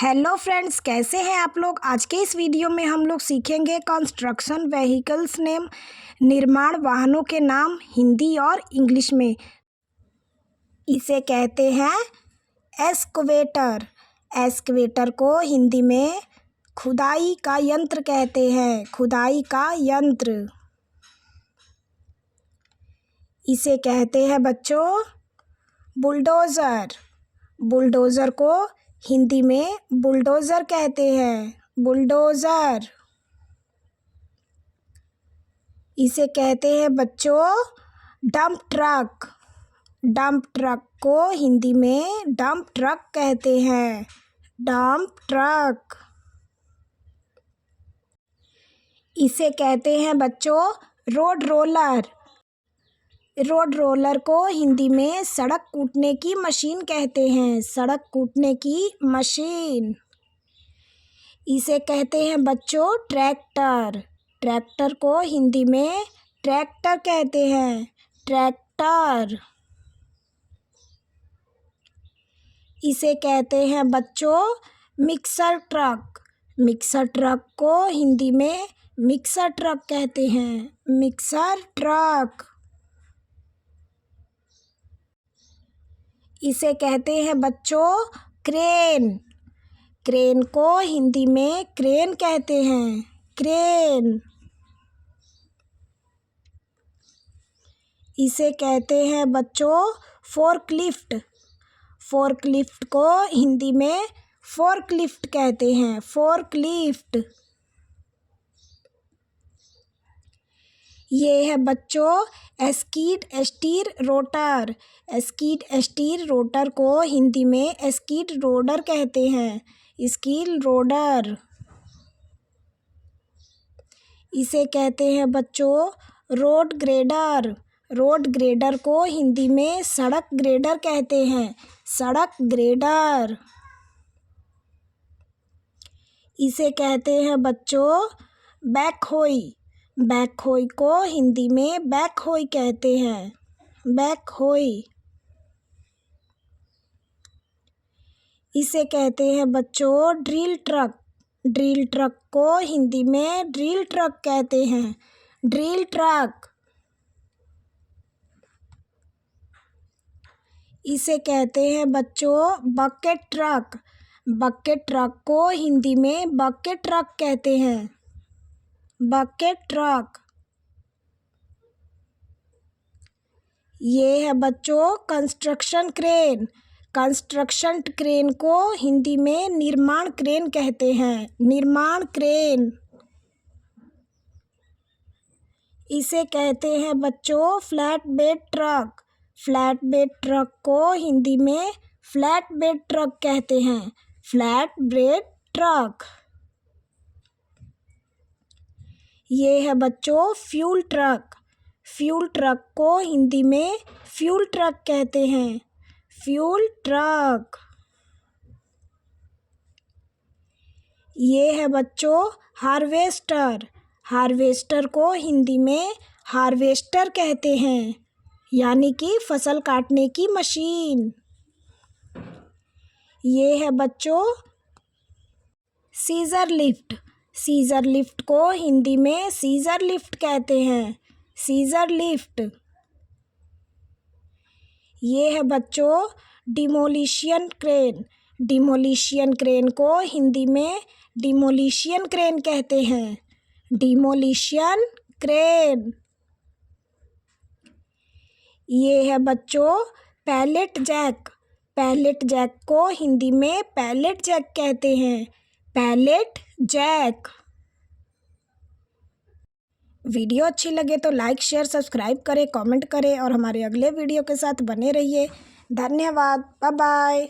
Hello friends, कैसे हैं आप लोग। आज के इस वीडियो में हम लोग सीखेंगे कंस्ट्रक्शन व्हीकल्स नेम, निर्माण वाहनों के नाम हिंदी और इंग्लिश में। इसे कहते हैं एस्कवेटर। एस्कवेटर को हिंदी में खुदाई का यंत्र कहते हैं। खुदाई का यंत्र इसे कहते हैं बच्चों बुलडोज़र। बुलडोज़र को हिंदी में बुलडोज़र कहते हैं। बुलडोज़र इसे कहते हैं बच्चों डंप ट्रक। डंप ट्रक को हिंदी में डंप ट्रक कहते हैं। डंप ट्रक इसे कहते हैं बच्चों रोड रोलर। रोड रोलर को हिंदी में सड़क कूटने की मशीन कहते हैं। सड़क कूटने की मशीन इसे कहते हैं बच्चों ट्रैक्टर। ट्रैक्टर को हिंदी में ट्रैक्टर कहते हैं। ट्रैक्टर इसे कहते हैं बच्चों मिक्सर ट्रक। मिक्सर ट्रक को हिंदी में मिक्सर ट्रक कहते हैं। मिक्सर ट्रक इसे कहते हैं बच्चों क्रेन। क्रेन को हिंदी में क्रेन कहते हैं। क्रेन इसे कहते हैं बच्चों फोर्कलिफ्ट। फोर्कलिफ्ट को हिंदी में फोर्कलिफ्ट कहते हैं। फोर्कलिफ्ट ये है बच्चों स्कीड स्टीर रोटर। स्कीड स्टीर रोटर को हिंदी में स्कीड रोडर कहते हैं। स्कीड रोडर इसे कहते हैं बच्चों रोड ग्रेडर। रोड ग्रेडर को हिंदी में सड़क ग्रेडर कहते हैं। सड़क ग्रेडर इसे कहते हैं बच्चों बैकहोई। बैकहोई को हिंदी में बैकहोई कहते हैं। बैकहोई इसे कहते हैं बच्चों ड्रिल ट्रक। ड्रिल ट्रक को हिंदी में ड्रिल ट्रक कहते हैं। ड्रिल ट्रक इसे कहते हैं बच्चों बकेट ट्रक। बकेट ट्रक को हिंदी में बकेट ट्रक कहते हैं। बकेट ट्रक ये है बच्चों कंस्ट्रक्शन क्रेन। कंस्ट्रक्शन क्रेन को हिंदी में निर्माण क्रेन कहते हैं। निर्माण क्रेन इसे कहते हैं बच्चों flat bed truck. Flat bed truck को हिंदी में फ्लैट बेड ट्रक कहते हैं। फ्लैट बेड ट्रक ये है बच्चों फ्यूल ट्रक। फ्यूल ट्रक को हिंदी में फ्यूल ट्रक कहते हैं। फ्यूल ट्रक ये है बच्चों हार्वेस्टर। हार्वेस्टर को हिंदी में हार्वेस्टर कहते हैं, यानी कि फसल काटने की मशीन। ये है बच्चों सीजर लिफ्ट। सीजर लिफ्ट को हिंदी में सीजर लिफ्ट कहते हैं। सीजर लिफ्ट ये है बच्चों डिमोलिशन क्रेन। डिमोलिशन क्रेन को हिंदी में डिमोलिशन क्रेन कहते हैं। डिमोलिशन क्रेन ये है बच्चों पैलेट जैक। पैलेट जैक को हिंदी में पैलेट जैक कहते हैं। पैलेट जैक वीडियो अच्छी लगे तो लाइक शेयर सब्सक्राइब करें, कमेंट करें और हमारे अगले वीडियो के साथ बने रहिए। धन्यवाद। Bye bye.